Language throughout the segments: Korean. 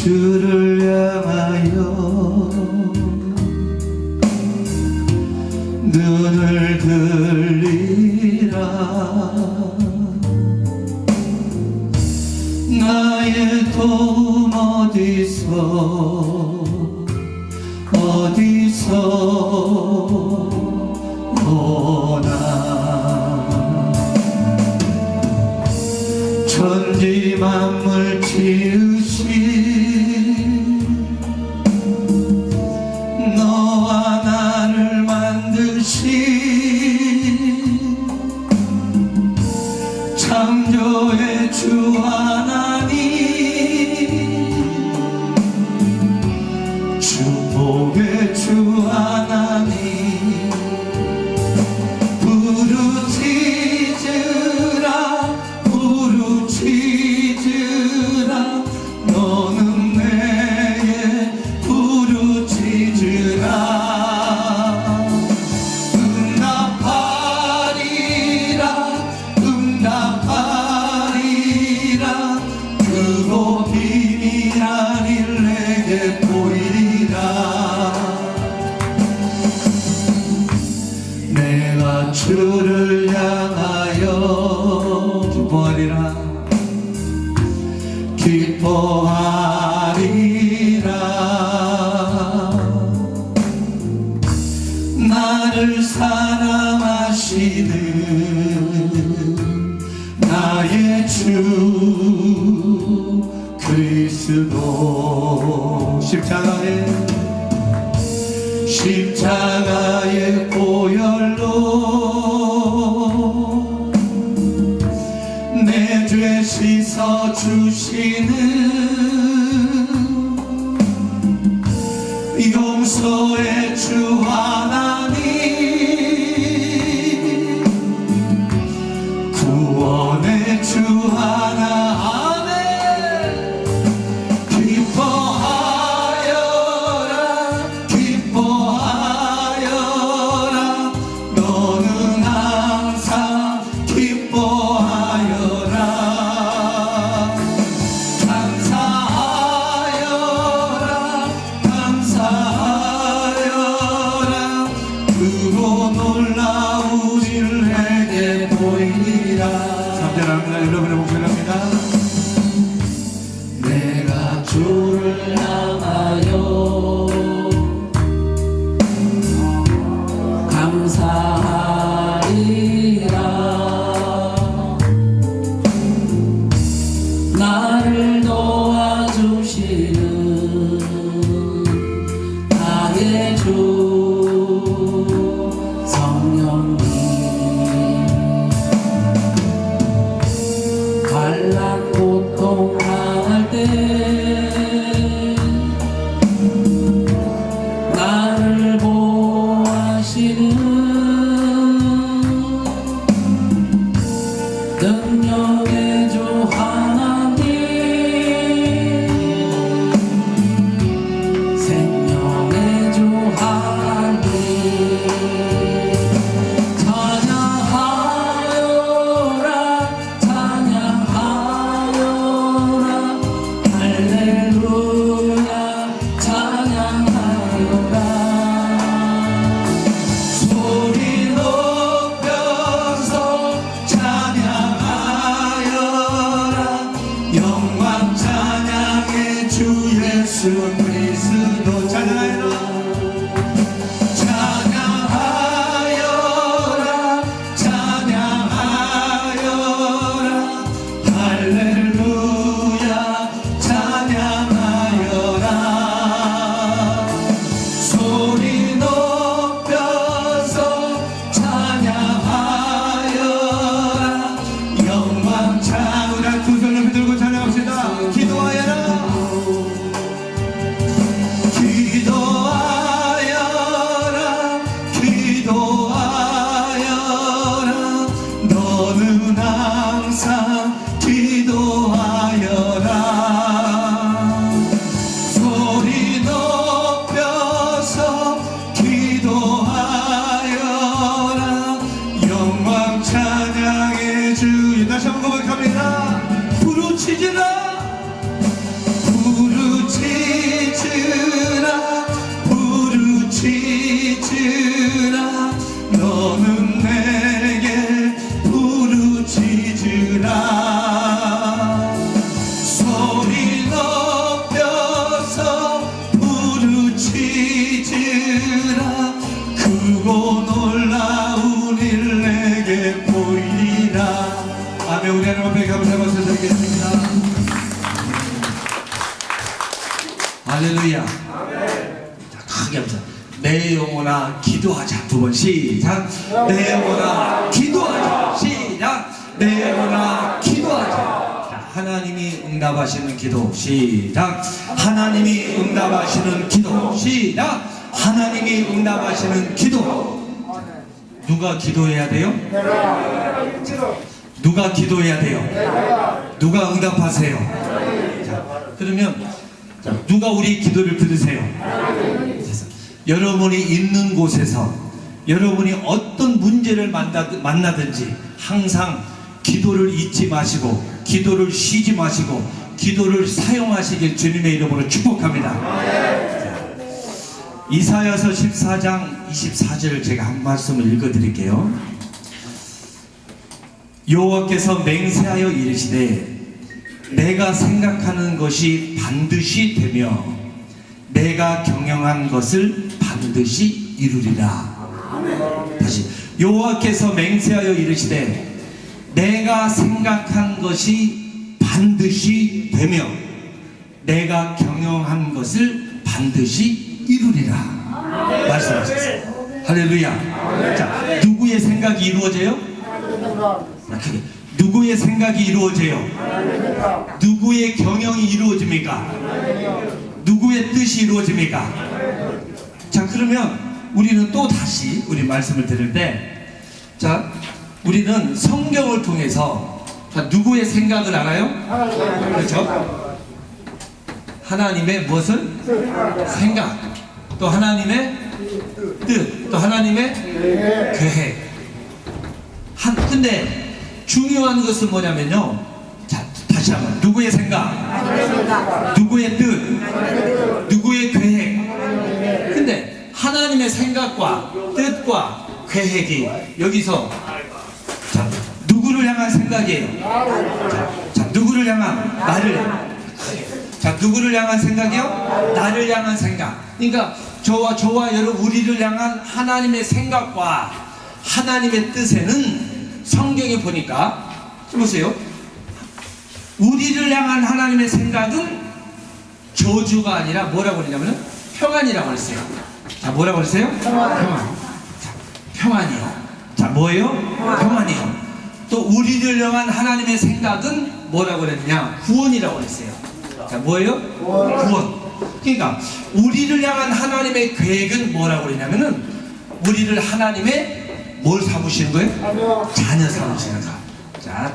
주를 향하여 눈을 들리라. 나의 도움 어디서 오나. 천지 만물 지으신 너와 나를 만드신 창조의 주 하나님, 축복의 주 하나님, 부르짖으라 너는 내게 부르짖으라. 응답하리라 크고 비밀한 일 내게 보이리라. 내가 주를 향하여 기뻐하리라. 나를 사랑하시는 나의 주 그리스도 십자가의 보혈로 내 죄 씻어주시는 용서의 주 하나님, 구원의 주 하나님, 기뻐하여라 너는 항상 기뻐하여라. 크고 놀라운 일 내게 보이리라. 3절합니다. 여러분의 목소리랍니다. 내가 주를 향하여 감사하리라. 나를 도와주시는 나의 주 성령님, 환난 고통 당할 때 나를 보호하시는 능력의 주 하나님, 생명의 주 하나님, 영광 찬양의 주 예수 그리스도 찬양하여라. 찬양하여라 할렐루야 찬양하여라. 소리 높여서 찬양하여라. 영광 찬양 두 손을 들고 찬양합시다. 기도하여라. 할렐루야. 자, 크게 합시다. 내 영혼아 기도하자. 두 번 시작. 내 영혼아 기도하자. 시작. 내 영혼아 기도하자. 자, 하나님이 응답하시는 기도. 시작. 하나님이 응답하시는 기도. 시작. 하나님이 응답하시는 기도. 누가 기도해야 돼요? 누가 기도해야 돼요? 누가 응답하세요? 자, 그러면 누가 우리 기도를 들으세요? 여러분이 있는 곳에서 여러분이 어떤 문제를 만나든지 항상 기도를 잊지 마시고 기도를 쉬지 마시고 기도를 사용하시길 주님의 이름으로 축복합니다. 이사야서 14장 24절을 제가 한 말씀을 읽어드릴게요. 여호와께서 맹세하여 이르시되 내가 생각하는 것이 반드시 되며 내가 경영한 것을 반드시 이루리라. 다시 여호와께서 맹세하여 이르시되 내가 생각한 것이 반드시 되며 내가 경영한 것을 반드시 이루리라 말씀하셨어요. 할렐루야. 자, 누구의 생각이 이루어져요? 누구의 생각이 이루어져요? 누구의 경영이 이루어집니까? 누구의 뜻이 이루어집니까? 자, 그러면 우리는 또 다시 우리 말씀을 들을 때, 자, 우리는 성경을 통해서 누구의 생각을 알아요? 그렇죠? 하나님의 무엇을? 생각, 또 하나님의 뜻, 또 하나님의 계획. 근데 중요한 것은 뭐냐면요. 자, 다시 한번. 누구의 생각? 누구의 뜻? 누구의 계획? 근데 하나님의 생각과 뜻과 계획이 여기서 자, 누구를 향한 생각이에요? 자, 누구를 향한? 나를. 자, 누구를 향한 생각이요? 나를 향한 생각. 그러니까 저와 여러분 우리를 향한 하나님의 생각과 하나님의 뜻에는 성경에 보니까 보세요. 우리를 향한 하나님의 생각은 저주가 아니라 뭐라고 그러냐면 평안이라고 그랬어요. 자, 뭐라고 그랬어요? 평안. 자, 평안이요. 자, 뭐예요? 평안이요. 또 우리를 향한 하나님의 생각은 뭐라고 그랬냐? 구원이라고 그랬어요. 자, 뭐예요? 구원. 그러니까 우리를 향한 하나님의 계획은 뭐라고 그러냐면은 우리를 하나님의 뭘 삼으시는 거예요? 자녀 삼으시는 거. 자,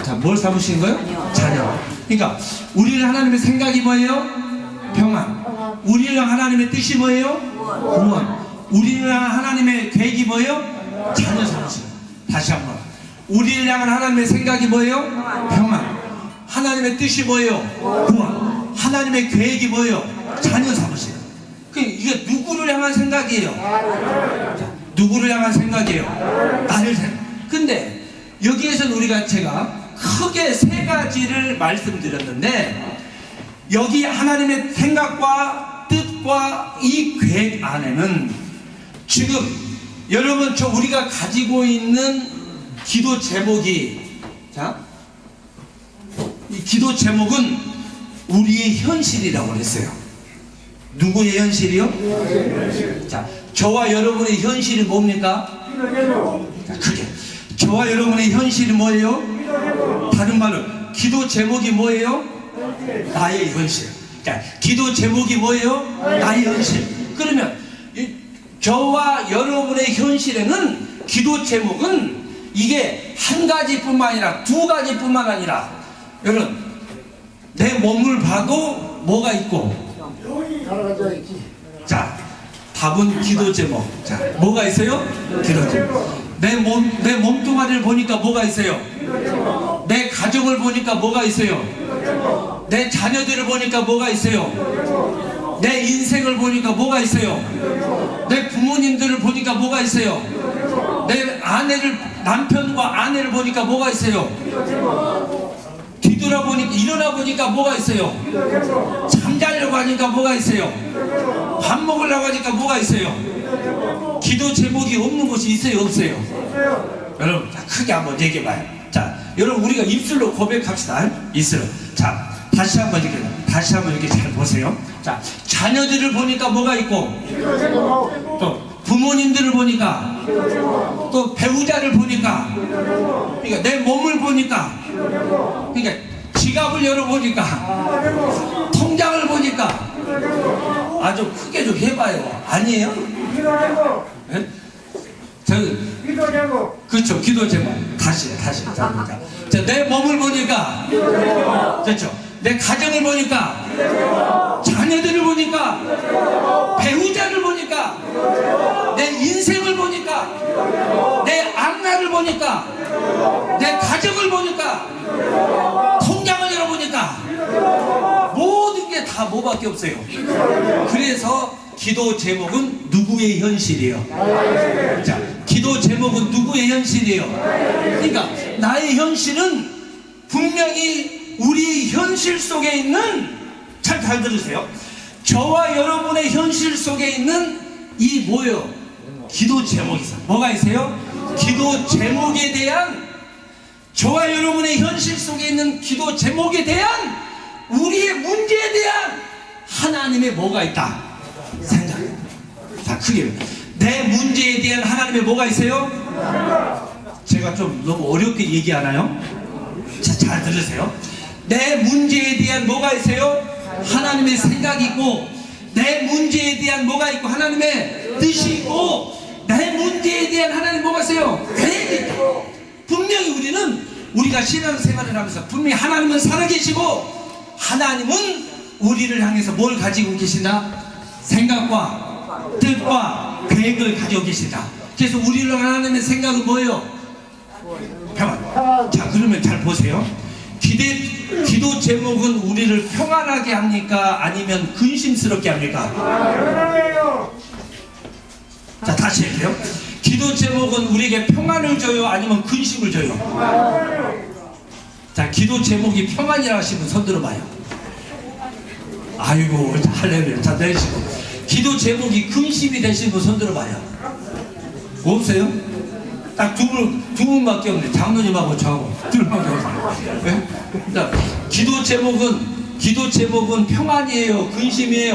자, 뭘 삼으시는 거예요? 자녀. 그러니까 우리를 하나님의 생각이 뭐예요? 평안. 우리를 향한 하나님의 뜻이 뭐예요? 구원. 우리를 향한 하나님의 계획이 뭐예요? 자녀 삼으시는 거. 다시 한번. 우리를 향한 하나님의 생각이 뭐예요? 평안. 하나님의 뜻이 뭐예요? 구원. 하나님의 계획이 뭐예요? 자녀 삼으시는 거. 이게 누구를 향한 생각이에요? 자, 누구를 향한 생각이에요? 나를 생각. 근데 여기에서는 제가 크게 세 가지를 말씀드렸는데 여기 하나님의 생각과 뜻과 이 계획 안에는 지금 여러분 우리가 가지고 있는 기도 제목이 자, 이 기도 제목은 우리의 현실이라고 그랬어요. 누구의 현실이요? 자, 저와 여러분의 현실이 뭡니까? 자, 크게. 저와 여러분의 현실이 뭐예요? 다른 말로 기도 제목이 뭐예요? 나의 현실. 자, 기도 제목이 뭐예요? 나의 현실. 그러면 저와 여러분의 현실에는 기도 제목은 이게 한 가지뿐만 아니라 두 가지뿐만 아니라 여러분 내 몸을 봐도 뭐가 있고 자, 답은 기도 제목. 자, 뭐가 있어요? 기도 제목. 내 몸뚱아리를 보니까 뭐가 있어요? 내 가정을 보니까 뭐가 있어요? 내 자녀들을 보니까 뭐가 있어요? 내 인생을 보니까 뭐가 있어요? 내 부모님들을 보니까 뭐가 있어요? 내 남편과 아내를 보니까 뭐가 있어요? 뒤돌아보니까 일어나 보니까 뭐가 있어요? 잠자려고 하니까 뭐가 있어요? 밥 먹으려고 하니까 뭐가 있어요? 기도 제목이 없는 곳이 있어요? 없어요? 여러분 자, 크게 한번 얘기해봐요. 자, 여러분 우리가 입술로 고백합시다. 입술로. 자, 다시 한번 이렇게 잘 보세요. 자, 자녀들을 보니까 뭐가 있고, 또 부모님들을 보니까, 또 배우자를 보니까, 그러니까 내 몸을 보니까, 그러니까 지갑을 열어보니까, 통장을 보니까, 아주 크게 좀 해봐요. 아니에요? 네? 기도 제목. 그렇죠. 기도 제목. 다시. 자, 내 몸을 보니까, 그렇죠. 내 가정을 보니까, 자녀들을 보니까, 배우자를 보니까, 내 인생을 보니까, 내 앞날을 보니까, 내 가정을 보니까, 통장을 열어보니까, 모든 게 다 뭐밖에 없어요. 그래서 기도 제목은 누구의 현실이에요? 자, 기도 제목은 누구의 현실이에요? 그러니까 나의 현실은 분명히 우리 현실 속에 있는, 잘 들으세요. 저와 여러분의 현실 속에 있는 이 뭐예요? 기도 제목이 있어요. 뭐가 있어요? 기도 제목에 대한, 저와 여러분의 현실 속에 있는 기도 제목에 대한 우리의 문제에 대한 하나님의 뭐가 있다? 생각. 자, 크게. 내 문제에 대한 하나님의 뭐가 있어요? 제가 좀 너무 어렵게 얘기하나요? 자, 잘 들으세요. 내 문제에 대한 뭐가 있어요? 하나님의 생각이 있고, 내 문제에 대한 뭐가 있고, 하나님의 뜻이 있고, 내 문제에 대한 하나님 뭐가 있어요? 계획이 있다. 분명히 우리가 신앙생활을 하면서 분명히 하나님은 살아계시고, 하나님은 우리를 향해서 뭘 가지고 계시나? 생각과 뜻과 계획을 가지고 계시다. 그래서 우리를 하나님의 생각은 뭐예요? 평안. 자, 그러면 잘 보세요. 기도 제목은 우리를 평안하게 합니까? 아니면 근심스럽게 합니까? 자, 다시 할게요. 기도 제목은 우리에게 평안을 줘요? 아니면 근심을 줘요? 자, 기도 제목이 평안이라 하시면 손 들어봐요. 아이고, 할렐루야. 자, 내리시고. 기도 제목이 근심이 되시는 분 손 들어봐요. 없어요? 딱 두 분밖에 없네. 장로님하고 저하고 둘밖에 없어요. 네? 자, 기도 제목은 평안이에요? 근심이에요?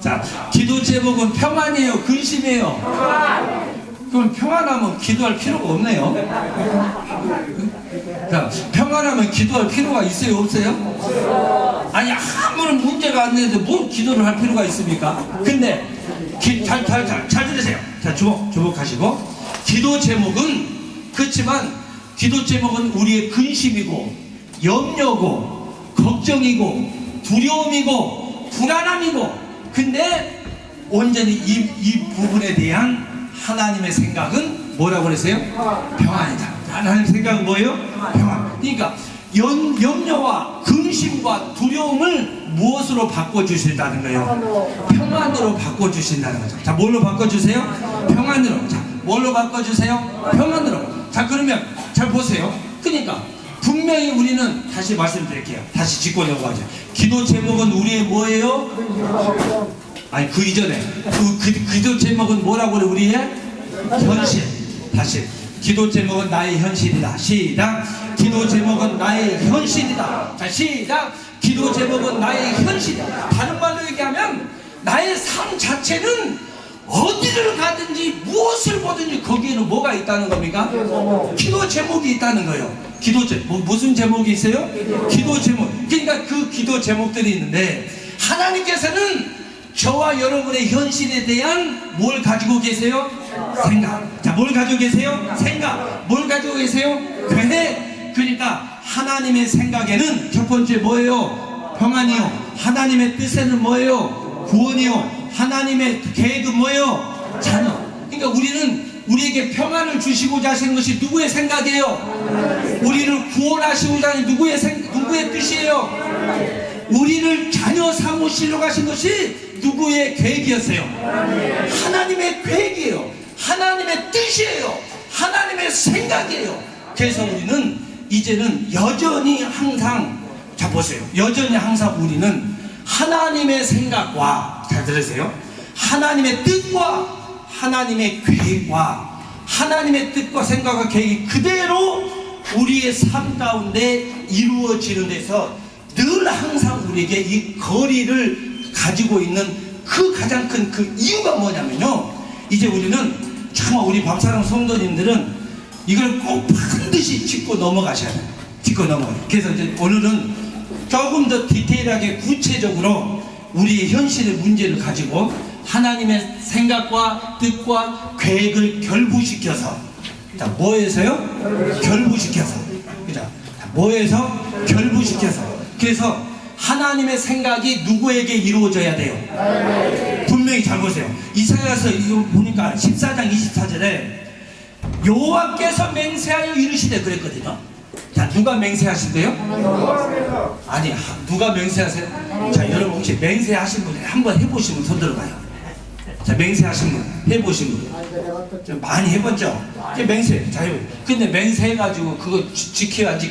자, 기도 제목은 평안이에요? 근심이에요? 그럼 평안하면 기도할 필요가 없네요. 자, 평안하면 기도할 필요가 있어요? 없어요? 아니, 아무런 문제가 안 되는데 뭘 기도를 할 필요가 있습니까? 근데 잘 들으세요. 자, 주목하시고. 기도 제목은, 그렇지만 기도 제목은 우리의 근심이고, 염려고, 걱정이고, 두려움이고, 불안함이고, 근데 온전히 이 부분에 대한 하나님의 생각은 뭐라고 그랬어요? 평안이다. 하나님의 생각은 뭐예요? 평안. 그러니까 염려와 근심과 두려움을 무엇으로 바꿔주신다는 거예요? 평안으로 바꿔주신다는 거죠. 자, 뭘로 바꿔주세요? 평안으로. 자, 뭘로 바꿔주세요? 평안으로. 자, 그러면 잘 보세요. 그러니까 분명히 우리는, 다시 말씀드릴게요. 다시 짚고 넘어가죠. 기도 제목은 우리의 뭐예요? 아니, 그 이전에 기도 제목은 뭐라고 그래? 우리의 현실. 다시. 기도 제목은 나의 현실이다. 시작. 기도 제목은 나의 현실이다. 자, 시작. 기도 제목은 나의 현실이다. 다른 말로 얘기하면 나의 삶 자체는 어디를 가든지 무엇을 보든지 거기에는 뭐가 있다는 겁니까? 기도 제목이 있다는 거예요. 기도 제목. 무슨 제목이 있어요? 기도 제목. 그러니까 그 기도 제목들이 있는데, 하나님께서는 저와 여러분의 현실에 대한 뭘 가지고 계세요? 생각. 자, 뭘 가지고 계세요? 생각. 뭘 가지고 계세요? 계획. 그러니까 하나님의 생각에는 첫 번째 뭐예요? 평안이요. 하나님의 뜻에는 뭐예요? 구원이요. 하나님의 계획은 뭐예요? 자녀. 그러니까 우리에게 평안을 주시고자 하시는 것이 누구의 생각이에요? 우리를 구원하시고자 하는 누구의 뜻이에요? 우리를 자녀 삼으시려고 하신 것이 누구의 계획이었어요? 하나님의 계획이에요. 하나님의 뜻이에요. 하나님의 생각이에요. 그래서 우리는 이제는 여전히 항상, 자 보세요. 여전히 항상 우리는 하나님의 생각과, 잘 들으세요. 하나님의 뜻과 하나님의 계획과 하나님의 뜻과 생각과 계획이 그대로 우리의 삶 가운데 이루어지는 데서 늘 항상 우리에게 이 거리를 가지고 있는 그 가장 큰 그 이유가 뭐냐면요, 이제 우리는 정말 우리 밤사랑 성도님들은 이걸 꼭 반드시 짚고 넘어가셔야 돼요. 짚고 넘어가요. 그래서 이제 오늘은 조금 더 디테일하게 구체적으로 우리의 현실의 문제를 가지고 하나님의 생각과 뜻과 계획을 결부시켜서, 자, 뭐해서요? 결부시켜서, 그죠? 뭐해서? 결부시켜서. 그래서 하나님의 생각이 누구에게 이루어져야 돼요? 분명히 잘 보세요. 이사야서 이거 보니까 14장 24절에 여호와께서 맹세하여 이르시되 그랬거든요. 자, 누가 맹세하신대요? 아니, 누가 맹세하세요? 자, 여러분 혹시 맹세하신 분 한번 해보시면 손 들어봐요. 자, 맹세하신 분, 해보신 분 좀 많이 해봤죠? 이게 맹세. 자, 근데 맹세해가지고 그거 지켜야 안 지켜?